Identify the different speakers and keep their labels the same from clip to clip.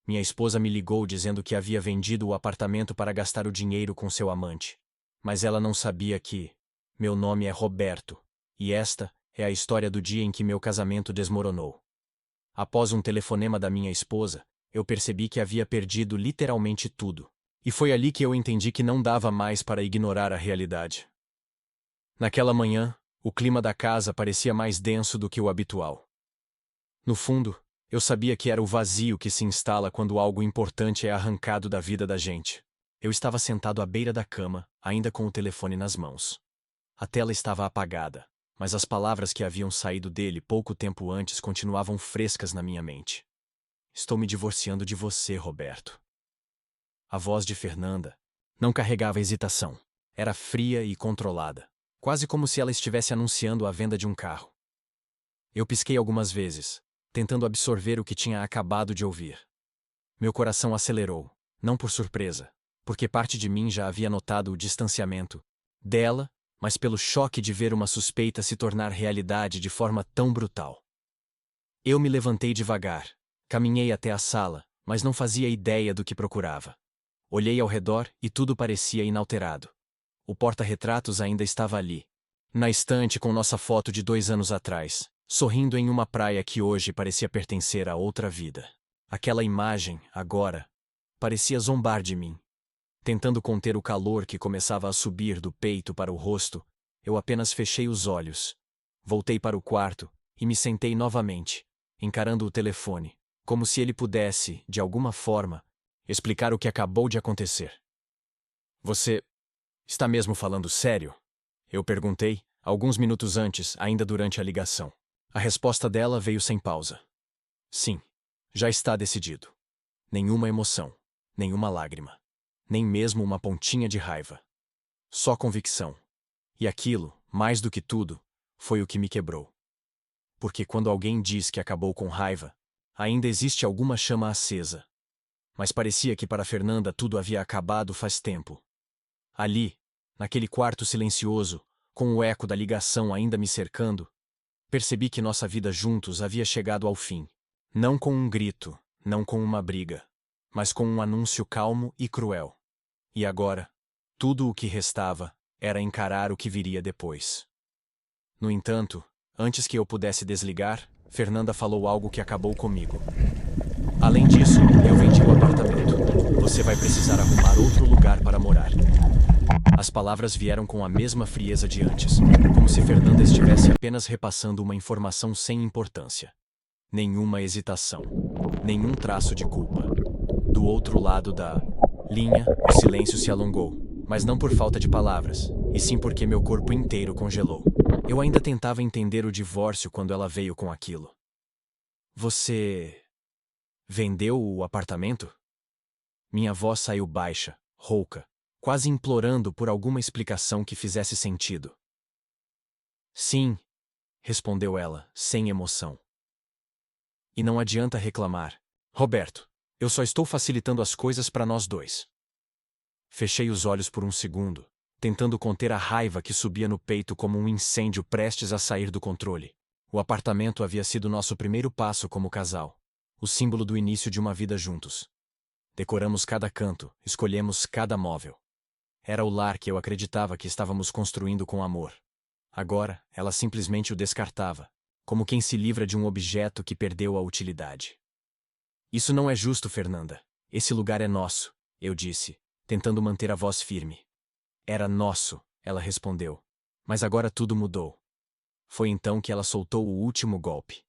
Speaker 1: Minha esposa me ligou dizendo que havia vendido o apartamento para gastar o dinheiro com seu amante. Mas ela não sabia que meu nome é Roberto, e esta é a história do dia em que meu casamento desmoronou. Após um telefonema da minha esposa, eu percebi que havia perdido literalmente tudo. E foi ali que eu entendi que não dava mais para ignorar a realidade. Naquela manhã, o clima da casa parecia mais denso do que o habitual. No fundo, eu sabia que era o vazio que se instala quando algo importante é arrancado da vida da gente. Eu estava sentado à beira da cama, ainda com o telefone nas mãos. A tela estava apagada, mas as palavras que haviam saído dele pouco tempo antes continuavam frescas na minha mente. Estou me divorciando de você, Roberto. A voz de Fernanda não carregava hesitação. Era fria e controlada, quase como se ela estivesse anunciando a venda de um carro. Eu pisquei algumas vezes, tentando absorver o que tinha acabado de ouvir. Meu coração acelerou, não por surpresa, porque parte de mim já havia notado o distanciamento dela, mas pelo choque de ver uma suspeita se tornar realidade de forma tão brutal. Eu me levantei devagar, caminhei até a sala, mas não fazia ideia do que procurava. Olhei ao redor e tudo parecia inalterado. O porta-retratos ainda estava ali, na estante com nossa foto de 2 anos atrás, sorrindo em uma praia que hoje parecia pertencer a outra vida. Aquela imagem, agora, parecia zombar de mim. Tentando conter o calor que começava a subir do peito para o rosto, eu apenas fechei os olhos. Voltei para o quarto e me sentei novamente, encarando o telefone, como se ele pudesse, de alguma forma, explicar o que acabou de acontecer. Você está mesmo falando sério? Eu perguntei, alguns minutos antes, ainda durante a ligação. A resposta dela veio sem pausa. Sim, já está decidido. Nenhuma emoção, nenhuma lágrima, nem mesmo uma pontinha de raiva. Só convicção. E aquilo, mais do que tudo, foi o que me quebrou. Porque quando alguém diz que acabou com raiva, ainda existe alguma chama acesa. Mas parecia que para Fernanda tudo havia acabado faz tempo. Ali, naquele quarto silencioso, com o eco da ligação ainda me cercando, percebi que nossa vida juntos havia chegado ao fim. Não com um grito, não com uma briga, mas com um anúncio calmo e cruel. E agora, tudo o que restava era encarar o que viria depois. No entanto, antes que eu pudesse desligar, Fernanda falou algo que acabou comigo. Além disso, eu vendi o apartamento. Você vai precisar arrumar outro lugar para morar. As palavras vieram com a mesma frieza de antes, como se Fernanda estivesse apenas repassando uma informação sem importância. Nenhuma hesitação, nenhum traço de culpa. Do outro lado da linha, o silêncio se alongou, mas não por falta de palavras, e sim porque meu corpo inteiro congelou. Eu ainda tentava entender o divórcio quando ela veio com aquilo. Você vendeu o apartamento? Minha voz saiu baixa, rouca, quase implorando por alguma explicação que fizesse sentido. Sim, respondeu ela, sem emoção. E não adianta reclamar. Roberto, eu só estou facilitando as coisas para nós dois. Fechei os olhos por um segundo, tentando conter a raiva que subia no peito como um incêndio prestes a sair do controle. O apartamento havia sido nosso primeiro passo como casal, o símbolo do início de uma vida juntos. Decoramos cada canto, escolhemos cada móvel. Era o lar que eu acreditava que estávamos construindo com amor. Agora, ela simplesmente o descartava, como quem se livra de um objeto que perdeu a utilidade. Isso não é justo, Fernanda. Esse lugar é nosso, eu disse, tentando manter a voz firme. Era nosso, ela respondeu. Mas agora tudo mudou. Foi então que ela soltou o último golpe.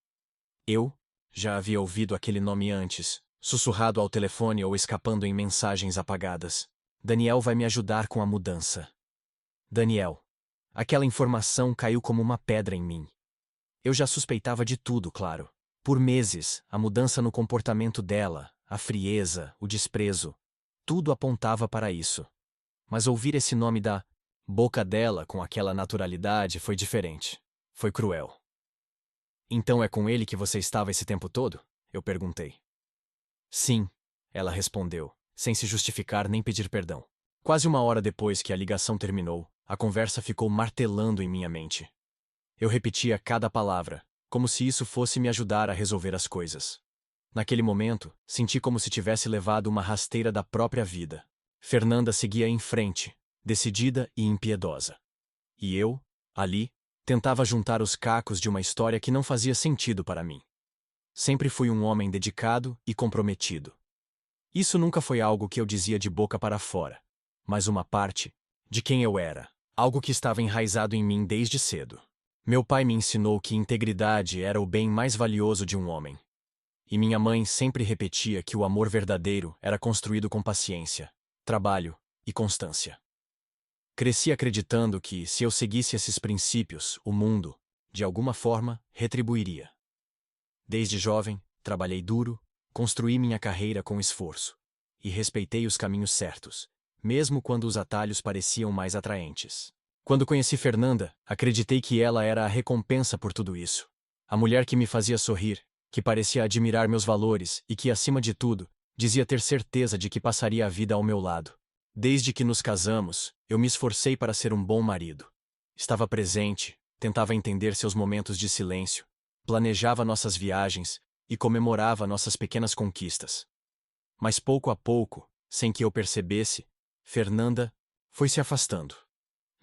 Speaker 1: Eu já havia ouvido aquele nome antes, sussurrado ao telefone ou escapando em mensagens apagadas. Daniel vai me ajudar com a mudança. Daniel. Aquela informação caiu como uma pedra em mim. Eu já suspeitava de tudo, claro. Por meses, a mudança no comportamento dela, a frieza, o desprezo, tudo apontava para isso. Mas ouvir esse nome da boca dela com aquela naturalidade foi diferente. Foi cruel. Então é com ele que você estava esse tempo todo? Eu perguntei. Sim, ela respondeu, sem se justificar nem pedir perdão. Quase uma hora depois que a ligação terminou, a conversa ficou martelando em minha mente. Eu repetia cada palavra, como se isso fosse me ajudar a resolver as coisas. Naquele momento, senti como se tivesse levado uma rasteira da própria vida. Fernanda seguia em frente, decidida e impiedosa. E eu, ali, tentava juntar os cacos de uma história que não fazia sentido para mim. Sempre fui um homem dedicado e comprometido. Isso nunca foi algo que eu dizia de boca para fora, mas uma parte de quem eu era, algo que estava enraizado em mim desde cedo. Meu pai me ensinou que integridade era o bem mais valioso de um homem. E minha mãe sempre repetia que o amor verdadeiro era construído com paciência, trabalho e constância. Cresci acreditando que, se eu seguisse esses princípios, o mundo, de alguma forma, retribuiria. Desde jovem, trabalhei duro, construí minha carreira com esforço. E respeitei os caminhos certos, mesmo quando os atalhos pareciam mais atraentes. Quando conheci Fernanda, acreditei que ela era a recompensa por tudo isso. A mulher que me fazia sorrir, que parecia admirar meus valores e que, acima de tudo, dizia ter certeza de que passaria a vida ao meu lado. Desde que nos casamos, eu me esforcei para ser um bom marido. Estava presente, tentava entender seus momentos de silêncio, planejava nossas viagens e comemorava nossas pequenas conquistas. Mas pouco a pouco, sem que eu percebesse, Fernanda foi se afastando.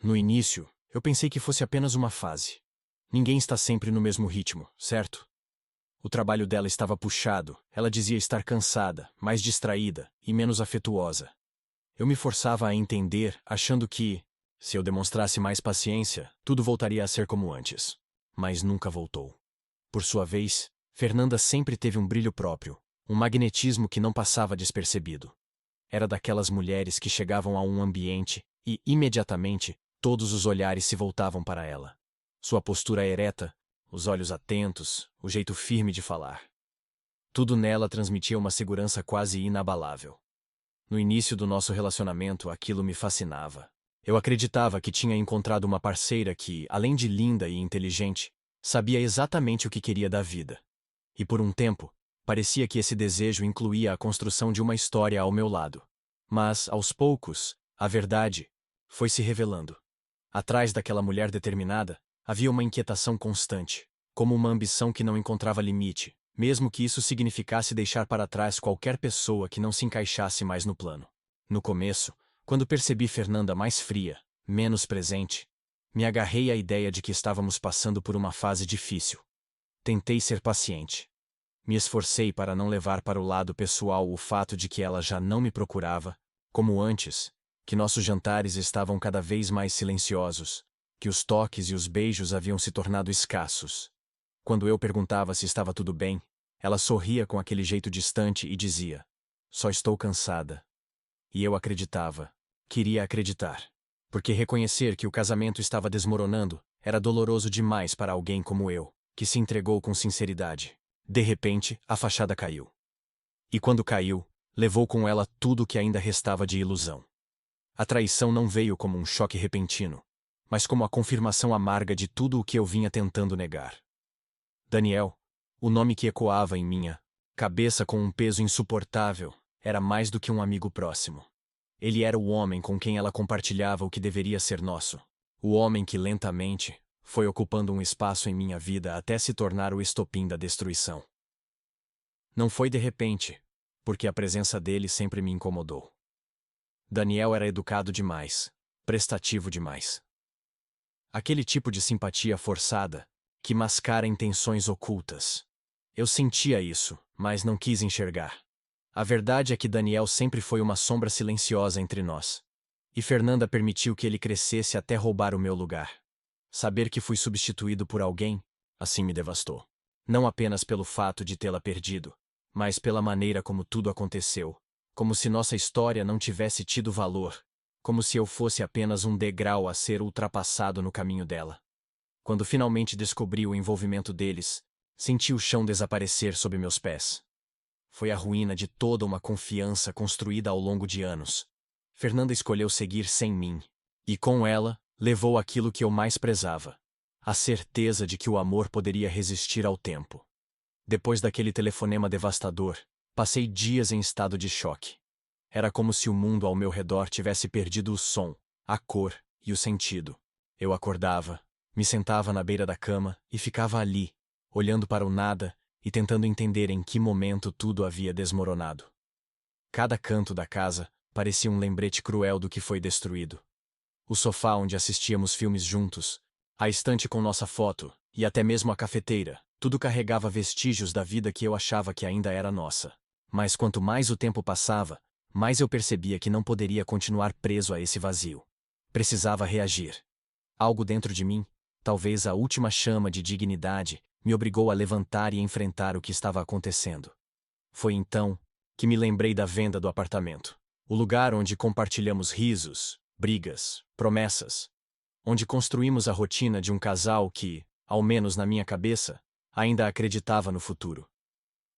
Speaker 1: No início, eu pensei que fosse apenas uma fase. Ninguém está sempre no mesmo ritmo, certo? O trabalho dela estava puxado, ela dizia estar cansada, mais distraída e menos afetuosa. Eu me forçava a entender, achando que, se eu demonstrasse mais paciência, tudo voltaria a ser como antes. Mas nunca voltou. Por sua vez, Fernanda sempre teve um brilho próprio, um magnetismo que não passava despercebido. Era daquelas mulheres que chegavam a um ambiente e, imediatamente, todos os olhares se voltavam para ela. Sua postura ereta, os olhos atentos, o jeito firme de falar. Tudo nela transmitia uma segurança quase inabalável. No início do nosso relacionamento, aquilo me fascinava. Eu acreditava que tinha encontrado uma parceira que, além de linda e inteligente, sabia exatamente o que queria da vida. E por um tempo, parecia que esse desejo incluía a construção de uma história ao meu lado. Mas, aos poucos, a verdade foi se revelando. Atrás daquela mulher determinada, havia uma inquietação constante, como uma ambição que não encontrava limite, mesmo que isso significasse deixar para trás qualquer pessoa que não se encaixasse mais no plano. No começo, quando percebi Fernanda mais fria, menos presente, me agarrei à ideia de que estávamos passando por uma fase difícil. Tentei ser paciente. Me esforcei para não levar para o lado pessoal o fato de que ela já não me procurava, como antes, que nossos jantares estavam cada vez mais silenciosos, que os toques e os beijos haviam se tornado escassos. Quando eu perguntava se estava tudo bem, ela sorria com aquele jeito distante e dizia: "Só estou cansada." E eu acreditava. Queria acreditar. Porque reconhecer que o casamento estava desmoronando era doloroso demais para alguém como eu, que se entregou com sinceridade. De repente, a fachada caiu. E quando caiu, levou com ela tudo o que ainda restava de ilusão. A traição não veio como um choque repentino, mas como a confirmação amarga de tudo o que eu vinha tentando negar. Daniel, o nome que ecoava em minha cabeça com um peso insuportável, era mais do que um amigo próximo. Ele era o homem com quem ela compartilhava o que deveria ser nosso. O homem que lentamente foi ocupando um espaço em minha vida até se tornar o estopim da destruição. Não foi de repente, porque a presença dele sempre me incomodou. Daniel era educado demais, prestativo demais. Aquele tipo de simpatia forçada, que mascara intenções ocultas. Eu sentia isso, mas não quis enxergar. A verdade é que Daniel sempre foi uma sombra silenciosa entre nós. E Fernanda permitiu que ele crescesse até roubar o meu lugar. Saber que fui substituído por alguém, assim me devastou. Não apenas pelo fato de tê-la perdido, mas pela maneira como tudo aconteceu. Como se nossa história não tivesse tido valor. Como se eu fosse apenas um degrau a ser ultrapassado no caminho dela. Quando finalmente descobri o envolvimento deles, senti o chão desaparecer sob meus pés. Foi a ruína de toda uma confiança construída ao longo de anos. Fernanda escolheu seguir sem mim. E com ela, levou aquilo que eu mais prezava. A certeza de que o amor poderia resistir ao tempo. Depois daquele telefonema devastador, passei dias em estado de choque. Era como se o mundo ao meu redor tivesse perdido o som, a cor e o sentido. Eu acordava, me sentava na beira da cama e ficava ali, olhando para o nada e tentando entender em que momento tudo havia desmoronado. Cada canto da casa parecia um lembrete cruel do que foi destruído. O sofá onde assistíamos filmes juntos, a estante com nossa foto e até mesmo a cafeteira, tudo carregava vestígios da vida que eu achava que ainda era nossa. Mas quanto mais o tempo passava, mais eu percebia que não poderia continuar preso a esse vazio. Precisava reagir. Algo dentro de mim, talvez a última chama de dignidade, me obrigou a levantar e enfrentar o que estava acontecendo. Foi então que me lembrei da venda do apartamento. O lugar onde compartilhamos risos, brigas, promessas. Onde construímos a rotina de um casal que, ao menos na minha cabeça, ainda acreditava no futuro.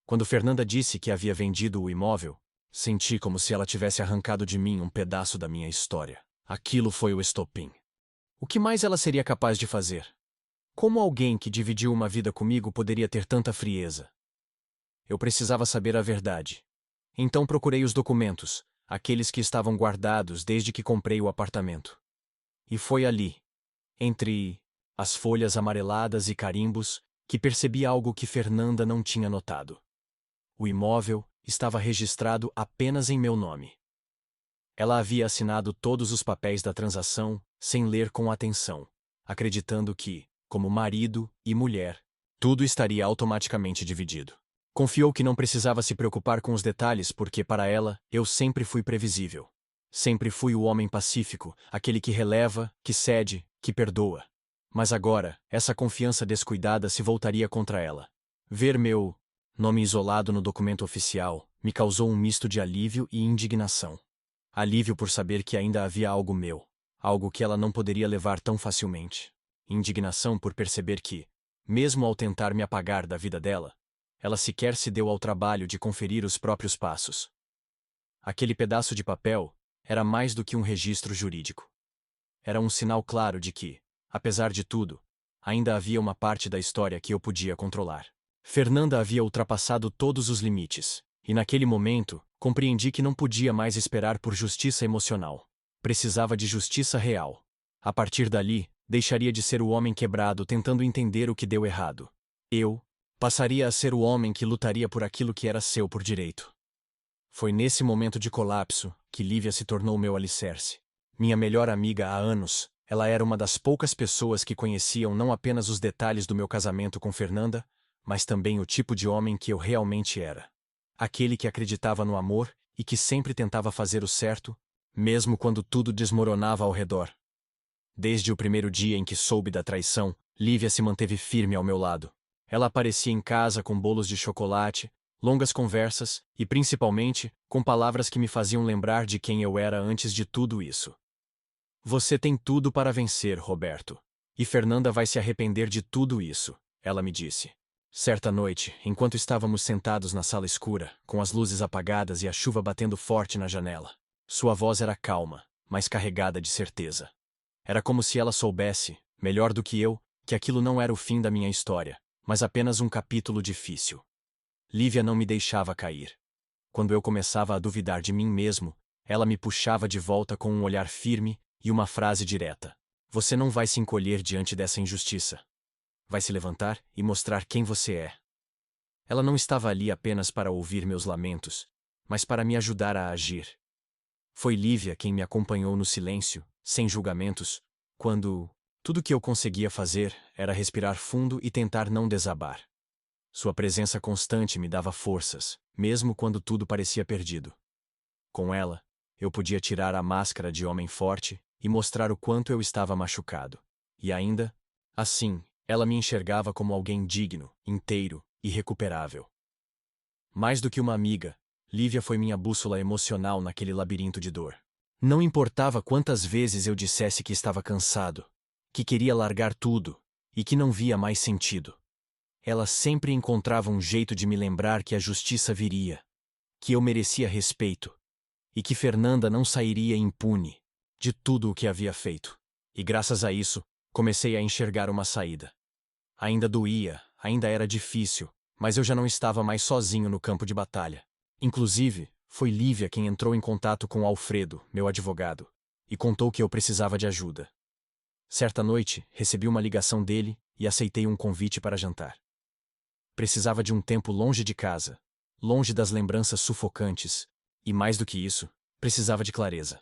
Speaker 1: Quando Fernanda disse que havia vendido o imóvel, senti como se ela tivesse arrancado de mim um pedaço da minha história. Aquilo foi o estopim. O que mais ela seria capaz de fazer? Como alguém que dividiu uma vida comigo poderia ter tanta frieza? Eu precisava saber a verdade. Então procurei os documentos, aqueles que estavam guardados desde que comprei o apartamento. E foi ali, entre as folhas amareladas e carimbos, que percebi algo que Fernanda não tinha notado. O imóvel estava registrado apenas em meu nome. Ela havia assinado todos os papéis da transação sem ler com atenção, acreditando que, como marido e mulher, tudo estaria automaticamente dividido. Confiou que não precisava se preocupar com os detalhes porque, para ela, eu sempre fui previsível. Sempre fui o homem pacífico, aquele que releva, que cede, que perdoa. Mas agora, essa confiança descuidada se voltaria contra ela. Ver meu nome isolado no documento oficial me causou um misto de alívio e indignação. Alívio por saber que ainda havia algo meu, algo que ela não poderia levar tão facilmente. Indignação por perceber que, mesmo ao tentar me apagar da vida dela, ela sequer se deu ao trabalho de conferir os próprios passos. Aquele pedaço de papel era mais do que um registro jurídico. Era um sinal claro de que, apesar de tudo, ainda havia uma parte da história que eu podia controlar. Fernanda havia ultrapassado todos os limites, e naquele momento, compreendi que não podia mais esperar por justiça emocional. Precisava de justiça real. A partir dali, deixaria de ser o homem quebrado tentando entender o que deu errado. Eu passaria a ser o homem que lutaria por aquilo que era seu por direito. Foi nesse momento de colapso que Lívia se tornou meu alicerce. Minha melhor amiga há anos, ela era uma das poucas pessoas que conheciam não apenas os detalhes do meu casamento com Fernanda, mas também o tipo de homem que eu realmente era. Aquele que acreditava no amor e que sempre tentava fazer o certo, mesmo quando tudo desmoronava ao redor. Desde o primeiro dia em que soube da traição, Lívia se manteve firme ao meu lado. Ela aparecia em casa com bolos de chocolate, longas conversas e, principalmente, com palavras que me faziam lembrar de quem eu era antes de tudo isso. Você tem tudo para vencer, Roberto. E Fernanda vai se arrepender de tudo isso, ela me disse. Certa noite, enquanto estávamos sentados na sala escura, com as luzes apagadas e a chuva batendo forte na janela, sua voz era calma, mas carregada de certeza. Era como se ela soubesse, melhor do que eu, que aquilo não era o fim da minha história, mas apenas um capítulo difícil. Lívia não me deixava cair. Quando eu começava a duvidar de mim mesmo, ela me puxava de volta com um olhar firme e uma frase direta. Você não vai se encolher diante dessa injustiça. Vai se levantar e mostrar quem você é. Ela não estava ali apenas para ouvir meus lamentos, mas para me ajudar a agir. Foi Lívia quem me acompanhou no silêncio, sem julgamentos, quando tudo que eu conseguia fazer era respirar fundo e tentar não desabar. Sua presença constante me dava forças, mesmo quando tudo parecia perdido. Com ela, eu podia tirar a máscara de homem forte e mostrar o quanto eu estava machucado. E ainda, assim, ela me enxergava como alguém digno, inteiro e recuperável. Mais do que uma amiga, Lívia foi minha bússola emocional naquele labirinto de dor. Não importava quantas vezes eu dissesse que estava cansado, que queria largar tudo e que não via mais sentido. Ela sempre encontrava um jeito de me lembrar que a justiça viria, que eu merecia respeito e que Fernanda não sairia impune de tudo o que havia feito. E graças a isso, comecei a enxergar uma saída. Ainda doía, ainda era difícil, mas eu já não estava mais sozinho no campo de batalha. Inclusive, foi Lívia quem entrou em contato com Alfredo, meu advogado, e contou que eu precisava de ajuda. Certa noite, recebi uma ligação dele e aceitei um convite para jantar. Precisava de um tempo longe de casa, longe das lembranças sufocantes, e mais do que isso, precisava de clareza.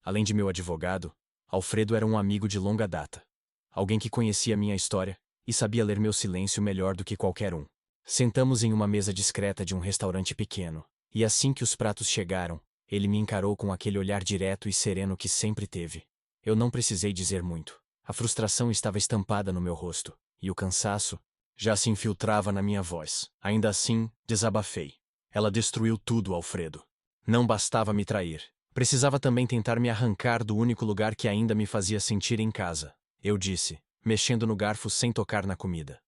Speaker 1: Além de meu advogado, Alfredo era um amigo de longa data. Alguém que conhecia minha história e sabia ler meu silêncio melhor do que qualquer um. Sentamos em uma mesa discreta de um restaurante pequeno, e assim que os pratos chegaram, ele me encarou com aquele olhar direto e sereno que sempre teve. Eu não precisei dizer muito. A frustração estava estampada no meu rosto, e o cansaço já se infiltrava na minha voz. Ainda assim, desabafei. Ela destruiu tudo, Alfredo. Não bastava me trair. Precisava também tentar me arrancar do único lugar que ainda me fazia sentir em casa. Eu disse, mexendo no garfo sem tocar na comida.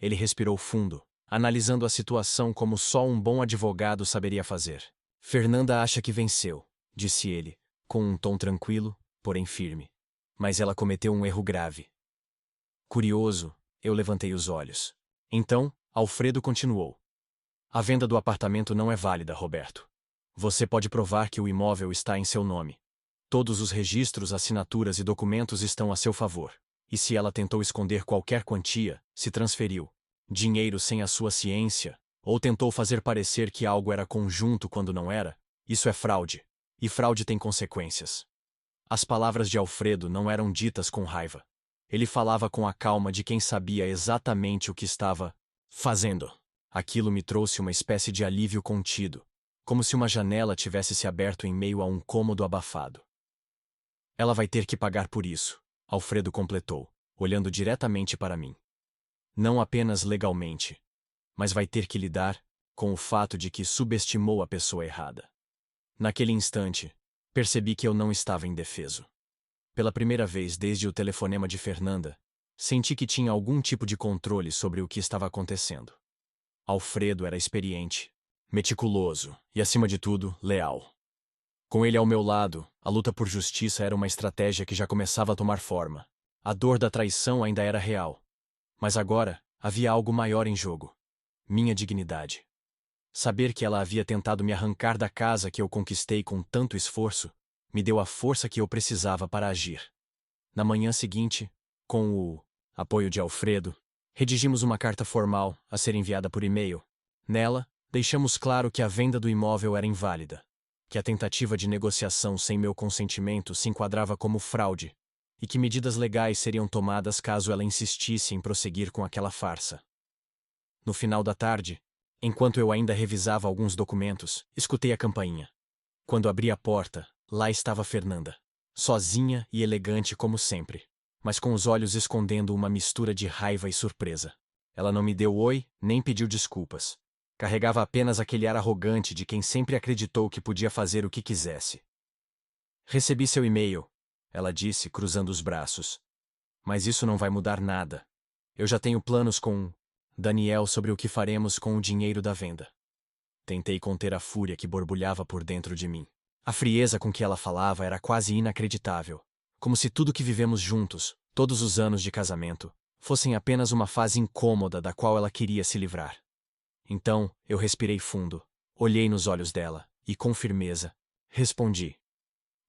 Speaker 1: Ele respirou fundo, analisando a situação como só um bom advogado saberia fazer. Fernanda acha que venceu, disse ele, com um tom tranquilo, porém firme. Mas ela cometeu um erro grave. Curioso, eu levantei os olhos. Então, Alfredo continuou. A venda do apartamento não é válida, Roberto. Você pode provar que o imóvel está em seu nome. Todos os registros, assinaturas e documentos estão a seu favor. E se ela tentou esconder qualquer quantia, se transferiu dinheiro sem a sua ciência, ou tentou fazer parecer que algo era conjunto quando não era, isso é fraude. E fraude tem consequências. As palavras de Alfredo não eram ditas com raiva. Ele falava com a calma de quem sabia exatamente o que estava fazendo. Aquilo me trouxe uma espécie de alívio contido, como se uma janela tivesse se aberto em meio a um cômodo abafado. Ela vai ter que pagar por isso, Alfredo completou, olhando diretamente para mim. Não apenas legalmente, mas vai ter que lidar com o fato de que subestimou a pessoa errada. Naquele instante, percebi que eu não estava indefeso. Pela primeira vez desde o telefonema de Fernanda, senti que tinha algum tipo de controle sobre o que estava acontecendo. Alfredo era experiente, meticuloso e, acima de tudo, leal. Com ele ao meu lado, a luta por justiça era uma estratégia que já começava a tomar forma. A dor da traição ainda era real. Mas agora, havia algo maior em jogo. Minha dignidade. Saber que ela havia tentado me arrancar da casa que eu conquistei com tanto esforço, me deu a força que eu precisava para agir. Na manhã seguinte, com o apoio de Alfredo, redigimos uma carta formal a ser enviada por e-mail. Nela, deixamos claro que a venda do imóvel era inválida, que a tentativa de negociação sem meu consentimento se enquadrava como fraude, e que medidas legais seriam tomadas caso ela insistisse em prosseguir com aquela farsa. No final da tarde, enquanto eu ainda revisava alguns documentos, escutei a campainha. Quando abri a porta, lá estava Fernanda, sozinha e elegante como sempre, mas com os olhos escondendo uma mistura de raiva e surpresa. Ela não me deu oi, nem pediu desculpas. Carregava apenas aquele ar arrogante de quem sempre acreditou que podia fazer o que quisesse. Recebi seu e-mail, ela disse, cruzando os braços. Mas isso não vai mudar nada. Eu já tenho planos com Daniel sobre o que faremos com o dinheiro da venda. Tentei conter a fúria que borbulhava por dentro de mim. A frieza com que ela falava era quase inacreditável. Como se tudo que vivemos juntos, todos os anos de casamento, fossem apenas uma fase incômoda da qual ela queria se livrar. Então, eu respirei fundo, olhei nos olhos dela, e com firmeza, respondi.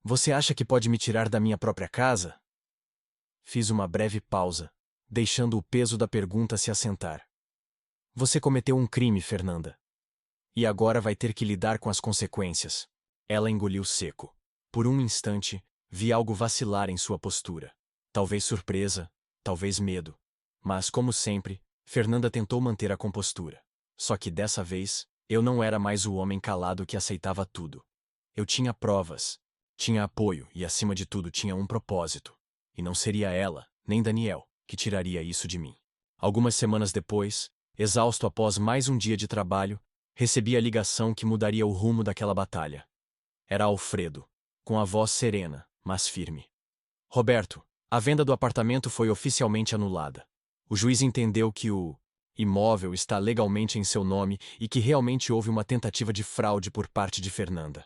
Speaker 1: Você acha que pode me tirar da minha própria casa? Fiz uma breve pausa, deixando o peso da pergunta se assentar. Você cometeu um crime, Fernanda. E agora vai ter que lidar com as consequências. Ela engoliu seco. Por um instante, vi algo vacilar em sua postura. Talvez surpresa, talvez medo. Mas, como sempre, Fernanda tentou manter a compostura. Só que dessa vez, eu não era mais o homem calado que aceitava tudo. Eu tinha provas. Tinha apoio e, acima de tudo, tinha um propósito. E não seria ela, nem Daniel, que tiraria isso de mim. Algumas semanas depois, exausto após mais um dia de trabalho, recebi a ligação que mudaria o rumo daquela batalha. Era Alfredo, com a voz serena, mas firme. Roberto, a venda do apartamento foi oficialmente anulada. O juiz entendeu que o imóvel está legalmente em seu nome e que realmente houve uma tentativa de fraude por parte de Fernanda.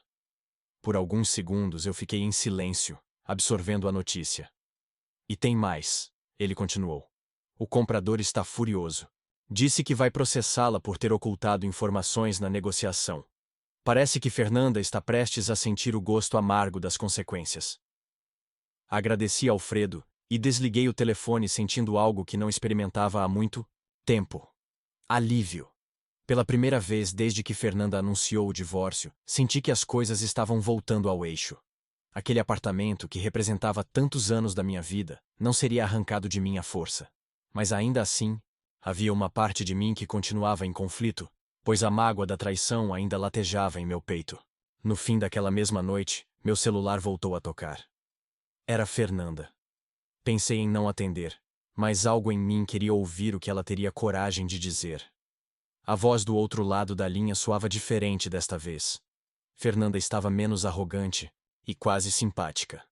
Speaker 1: Por alguns segundos eu fiquei em silêncio, absorvendo a notícia. E tem mais, ele continuou. O comprador está furioso. Disse que vai processá-la por ter ocultado informações na negociação. Parece que Fernanda está prestes a sentir o gosto amargo das consequências. Agradeci a Alfredo e desliguei o telefone sentindo algo que não experimentava há muito tempo. Alívio. Pela primeira vez desde que Fernanda anunciou o divórcio, senti que as coisas estavam voltando ao eixo. Aquele apartamento que representava tantos anos da minha vida não seria arrancado de mim à força. Mas ainda assim, havia uma parte de mim que continuava em conflito, pois a mágoa da traição ainda latejava em meu peito. No fim daquela mesma noite, meu celular voltou a tocar. Era Fernanda. Pensei em não atender, mas algo em mim queria ouvir o que ela teria coragem de dizer. A voz do outro lado da linha soava diferente desta vez. Fernanda estava menos arrogante e quase simpática.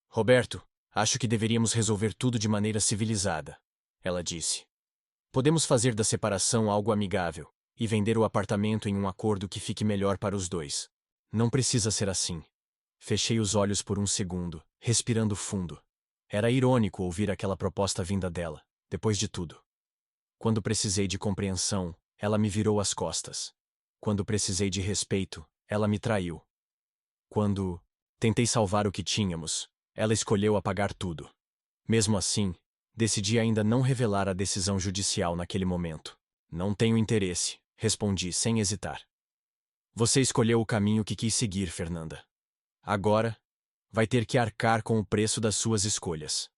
Speaker 1: Roberto, acho que deveríamos resolver tudo de maneira civilizada, ela disse. Podemos fazer da separação algo amigável e vender o apartamento em um acordo que fique melhor para os dois. Não precisa ser assim. Fechei os olhos por um segundo, respirando fundo. Era irônico ouvir aquela proposta vinda dela, depois de tudo. Quando precisei de compreensão, ela me virou as costas. Quando precisei de respeito, ela me traiu. Quando tentei salvar o que tínhamos, ela escolheu apagar tudo. Mesmo assim, decidi ainda não revelar a decisão judicial naquele momento. Não tenho interesse, respondi sem hesitar. Você escolheu o caminho que quis seguir, Fernanda. Agora, vai ter que arcar com o preço das suas escolhas.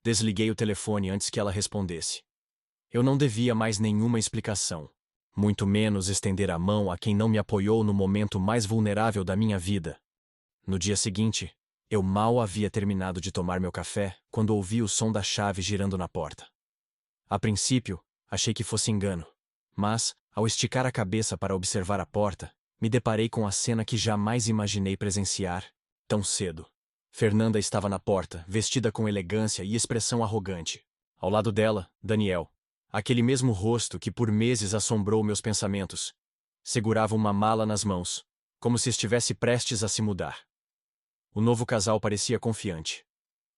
Speaker 1: Desliguei o telefone antes que ela respondesse. Eu não devia mais nenhuma explicação, muito menos estender a mão a quem não me apoiou no momento mais vulnerável da minha vida. No dia seguinte, eu mal havia terminado de tomar meu café quando ouvi o som da chave girando na porta. A princípio, achei que fosse engano, mas, ao esticar a cabeça para observar a porta, me deparei com a cena que jamais imaginei presenciar, tão cedo. Fernanda estava na porta, vestida com elegância e expressão arrogante. Ao lado dela, Daniel, aquele mesmo rosto que por meses assombrou meus pensamentos, segurava uma mala nas mãos, como se estivesse prestes a se mudar. O novo casal parecia confiante,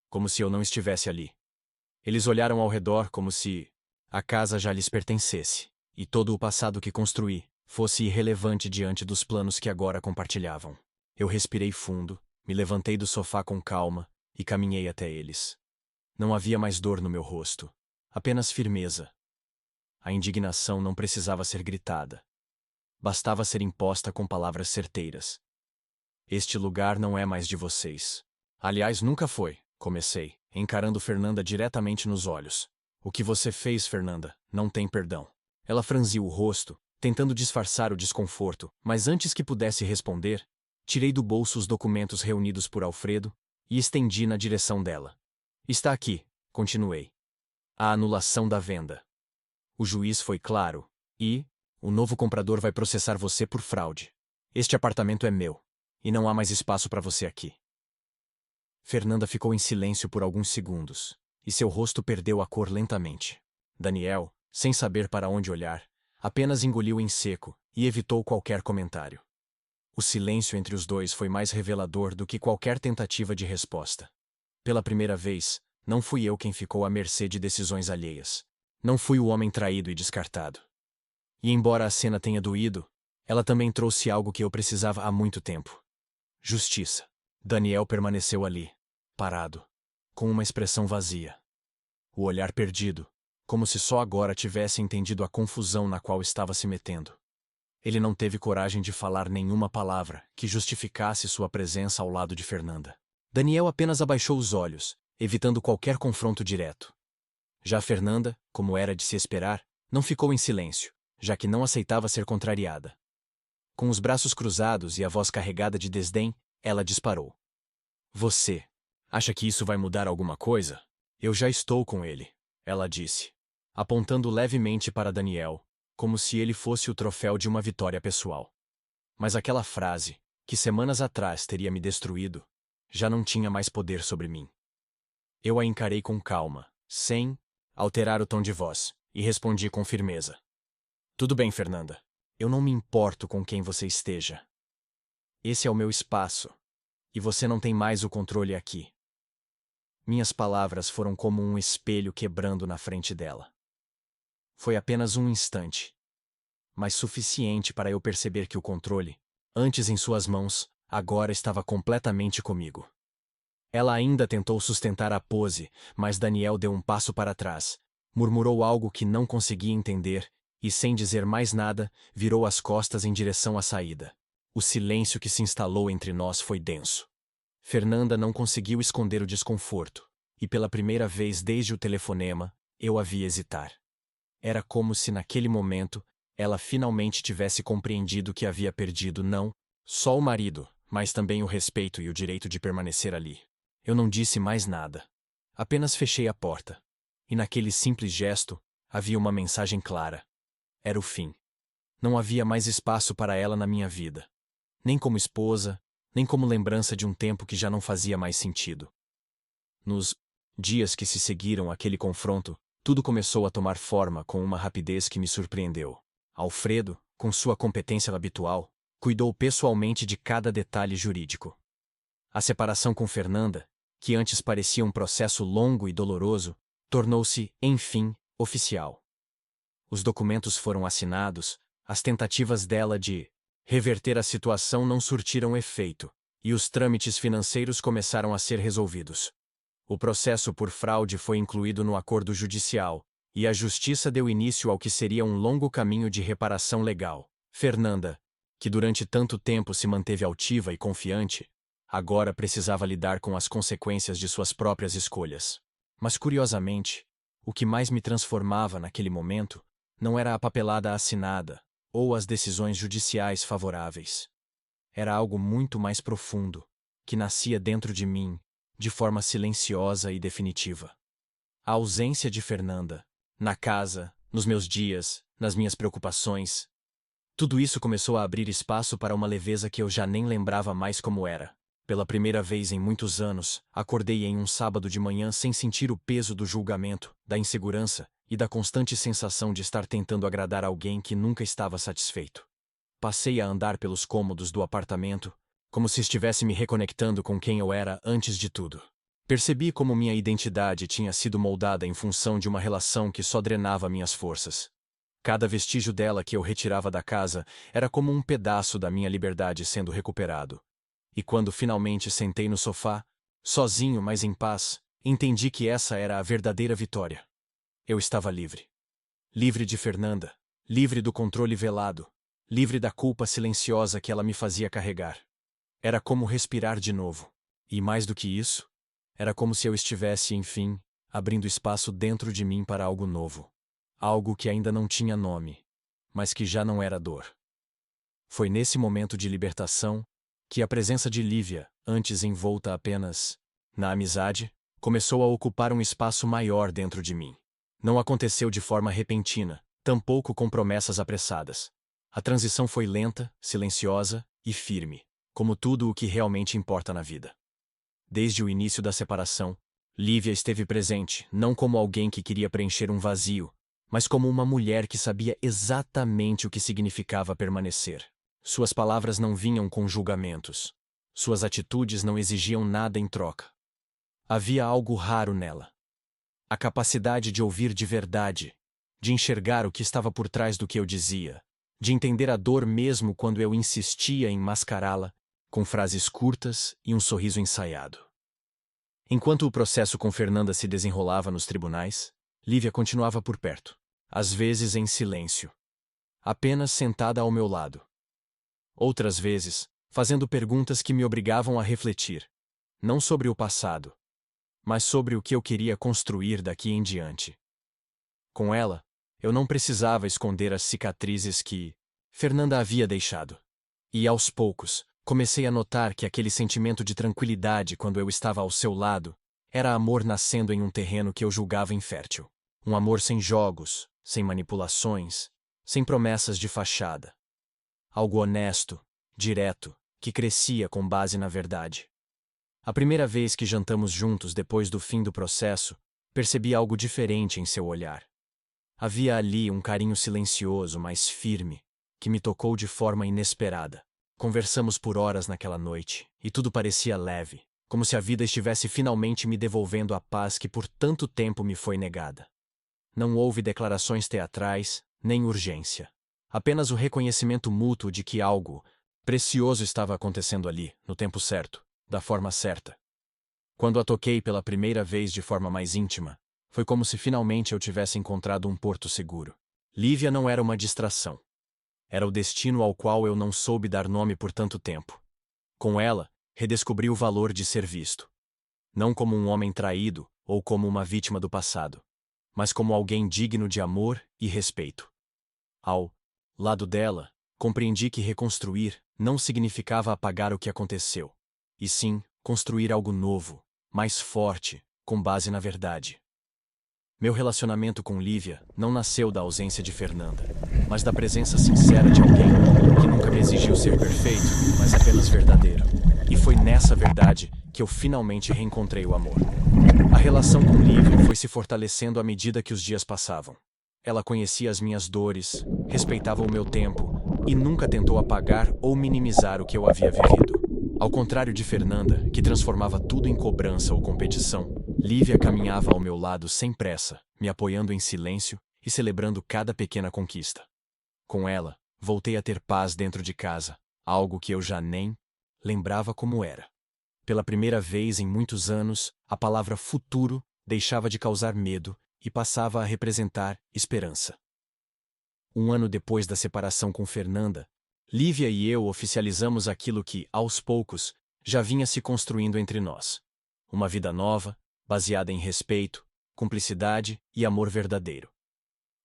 Speaker 1: como se eu não estivesse ali. Eles olharam ao redor como se a casa já lhes pertencesse, e todo o passado que construí fosse irrelevante diante dos planos que agora compartilhavam. Eu respirei fundo, me levantei do sofá com calma e caminhei até eles. Não havia mais dor no meu rosto, apenas firmeza. A indignação não precisava ser gritada. Bastava ser imposta com palavras certeiras. Este lugar não é mais de vocês. Aliás, nunca foi, comecei, encarando Fernanda diretamente nos olhos. O que você fez, Fernanda, não tem perdão. Ela franziu o rosto, tentando disfarçar o desconforto, mas antes que pudesse responder, tirei do bolso os documentos reunidos por Alfredo e estendi na direção dela. Está aqui, continuei. A anulação da venda. O juiz foi claro, e o novo comprador vai processar você por fraude. Este apartamento é meu, e não há mais espaço para você aqui. Fernanda ficou em silêncio por alguns segundos, e seu rosto perdeu a cor lentamente. Daniel, sem saber para onde olhar, apenas engoliu em seco e evitou qualquer comentário. O silêncio entre os dois foi mais revelador do que qualquer tentativa de resposta. Pela primeira vez, não fui eu quem ficou à mercê de decisões alheias. Não fui o homem traído e descartado. E embora a cena tenha doído, ela também trouxe algo que eu precisava há muito tempo. Justiça. Daniel permaneceu ali, parado, com uma expressão vazia. O olhar perdido, como se só agora tivesse entendido a confusão na qual estava se metendo. Ele não teve coragem de falar nenhuma palavra que justificasse sua presença ao lado de Fernanda. Daniel apenas abaixou os olhos, evitando qualquer confronto direto. Já Fernanda, como era de se esperar, não ficou em silêncio, já que não aceitava ser contrariada. Com os braços cruzados e a voz carregada de desdém, ela disparou. Você acha que isso vai mudar alguma coisa? Eu já estou com ele, ela disse, apontando levemente para Daniel, como se ele fosse o troféu de uma vitória pessoal. Mas aquela frase, que semanas atrás teria me destruído, já não tinha mais poder sobre mim. Eu a encarei com calma, sem alterar o tom de voz, e respondi com firmeza. Tudo bem, Fernanda. Eu não me importo com quem você esteja. Esse é o meu espaço, e você não tem mais o controle aqui. Minhas palavras foram como um espelho quebrando na frente dela. Foi apenas um instante, mas suficiente para eu perceber que o controle, antes em suas mãos, agora estava completamente comigo. Ela ainda tentou sustentar a pose, mas Daniel deu um passo para trás, murmurou algo que não conseguia entender e, sem dizer mais nada, virou as costas em direção à saída. O silêncio que se instalou entre nós foi denso. Fernanda não conseguiu esconder o desconforto, e pela primeira vez desde o telefonema, eu a vi hesitar. Era como se naquele momento ela finalmente tivesse compreendido que havia perdido não só o marido, mas também o respeito e o direito de permanecer ali. Eu não disse mais nada. Apenas fechei a porta. E naquele simples gesto, havia uma mensagem clara. Era o fim. Não havia mais espaço para ela na minha vida. Nem como esposa, nem como lembrança de um tempo que já não fazia mais sentido. Nos dias que se seguiram àquele confronto, tudo começou a tomar forma com uma rapidez que me surpreendeu. Alfredo, com sua competência habitual, cuidou pessoalmente de cada detalhe jurídico. A separação com Fernanda, que antes parecia um processo longo e doloroso, tornou-se, enfim, oficial. Os documentos foram assinados, as tentativas dela de reverter a situação não surtiram efeito, e os trâmites financeiros começaram a ser resolvidos. O processo por fraude foi incluído no acordo judicial, e a justiça deu início ao que seria um longo caminho de reparação legal. Fernanda, que durante tanto tempo se manteve altiva e confiante, agora precisava lidar com as consequências de suas próprias escolhas. Mas, curiosamente, o que mais me transformava naquele momento não era a papelada assinada ou as decisões judiciais favoráveis. Era algo muito mais profundo, que nascia dentro de mim, de forma silenciosa e definitiva. A ausência de Fernanda, na casa, nos meus dias, nas minhas preocupações, tudo isso começou a abrir espaço para uma leveza que eu já nem lembrava mais como era. Pela primeira vez em muitos anos, acordei em um sábado de manhã sem sentir o peso do julgamento, da insegurança e da constante sensação de estar tentando agradar alguém que nunca estava satisfeito. Passei a andar pelos cômodos do apartamento, como se estivesse me reconectando com quem eu era antes de tudo. Percebi como minha identidade tinha sido moldada em função de uma relação que só drenava minhas forças. Cada vestígio dela que eu retirava da casa era como um pedaço da minha liberdade sendo recuperado. E quando finalmente sentei no sofá, sozinho, mas em paz, entendi que essa era a verdadeira vitória. Eu estava livre. Livre de Fernanda, livre do controle velado, livre da culpa silenciosa que ela me fazia carregar. Era como respirar de novo. E mais do que isso, era como se eu estivesse, enfim, abrindo espaço dentro de mim para algo novo. Algo que ainda não tinha nome, mas que já não era dor. Foi nesse momento de libertação que a presença de Lívia, antes envolta apenas na amizade, começou a ocupar um espaço maior dentro de mim. Não aconteceu de forma repentina, tampouco com promessas apressadas. A transição foi lenta, silenciosa e firme, como tudo o que realmente importa na vida. Desde o início da separação, Lívia esteve presente, não como alguém que queria preencher um vazio, mas como uma mulher que sabia exatamente o que significava permanecer. Suas palavras não vinham com julgamentos. Suas atitudes não exigiam nada em troca. Havia algo raro nela. A capacidade de ouvir de verdade, de enxergar o que estava por trás do que eu dizia, de entender a dor mesmo quando eu insistia em mascará-la, com frases curtas e um sorriso ensaiado. Enquanto o processo com Fernanda se desenrolava nos tribunais, Lívia continuava por perto, às vezes em silêncio, apenas sentada ao meu lado. Outras vezes, fazendo perguntas que me obrigavam a refletir, não sobre o passado, mas sobre o que eu queria construir daqui em diante. Com ela, eu não precisava esconder as cicatrizes que Fernanda havia deixado. E aos poucos, comecei a notar que aquele sentimento de tranquilidade quando eu estava ao seu lado era amor nascendo em um terreno que eu julgava infértil. Um amor sem jogos, sem manipulações, sem promessas de fachada. Algo honesto, direto, que crescia com base na verdade. A primeira vez que jantamos juntos depois do fim do processo, percebi algo diferente em seu olhar. Havia ali um carinho silencioso, mas firme, que me tocou de forma inesperada. Conversamos por horas naquela noite, e tudo parecia leve, como se a vida estivesse finalmente me devolvendo a paz que por tanto tempo me foi negada. Não houve declarações teatrais, nem urgência. Apenas o reconhecimento mútuo de que algo precioso estava acontecendo ali, no tempo certo, da forma certa. Quando a toquei pela primeira vez de forma mais íntima, foi como se finalmente eu tivesse encontrado um porto seguro. Lívia não era uma distração. Era o destino ao qual eu não soube dar nome por tanto tempo. Com ela, redescobri o valor de ser visto. Não como um homem traído ou como uma vítima do passado, mas como alguém digno de amor e respeito. Ao lado dela, compreendi que reconstruir não significava apagar o que aconteceu, e sim construir algo novo, mais forte, com base na verdade. Meu relacionamento com Lívia não nasceu da ausência de Fernanda, mas da presença sincera de alguém que nunca me exigiu ser perfeito, mas apenas verdadeiro. E foi nessa verdade que eu finalmente reencontrei o amor. A relação com Lívia foi se fortalecendo à medida que os dias passavam. Ela conhecia as minhas dores, respeitava o meu tempo e nunca tentou apagar ou minimizar o que eu havia vivido. Ao contrário de Fernanda, que transformava tudo em cobrança ou competição, Lívia caminhava ao meu lado sem pressa, me apoiando em silêncio e celebrando cada pequena conquista. Com ela, voltei a ter paz dentro de casa, algo que eu já nem lembrava como era. Pela primeira vez em muitos anos, a palavra futuro deixava de causar medo e passava a representar esperança. Um ano depois da separação com Fernanda, Lívia e eu oficializamos aquilo que, aos poucos, já vinha se construindo entre nós. Uma vida nova, baseada em respeito, cumplicidade e amor verdadeiro.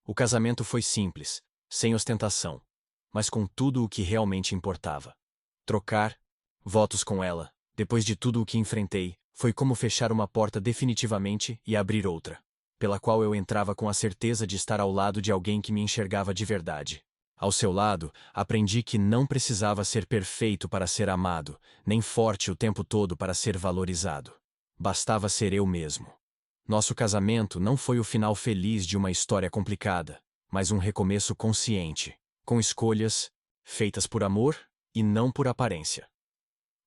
Speaker 1: O casamento foi simples, sem ostentação, mas com tudo o que realmente importava. Trocar votos com ela, depois de tudo o que enfrentei, foi como fechar uma porta definitivamente e abrir outra, pela qual eu entrava com a certeza de estar ao lado de alguém que me enxergava de verdade. Ao seu lado, aprendi que não precisava ser perfeito para ser amado, nem forte o tempo todo para ser valorizado. Bastava ser eu mesmo. Nosso casamento não foi o final feliz de uma história complicada, mas um recomeço consciente, com escolhas feitas por amor e não por aparência.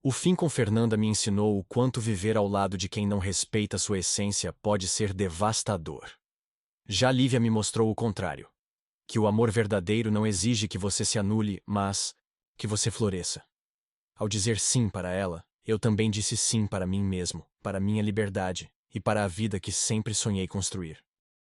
Speaker 1: O fim com Fernanda me ensinou o quanto viver ao lado de quem não respeita sua essência pode ser devastador. Já Lívia me mostrou o contrário. Que o amor verdadeiro não exige que você se anule, mas que você floresça. Ao dizer sim para ela, eu também disse sim para mim mesmo, para minha liberdade e para a vida que sempre sonhei construir.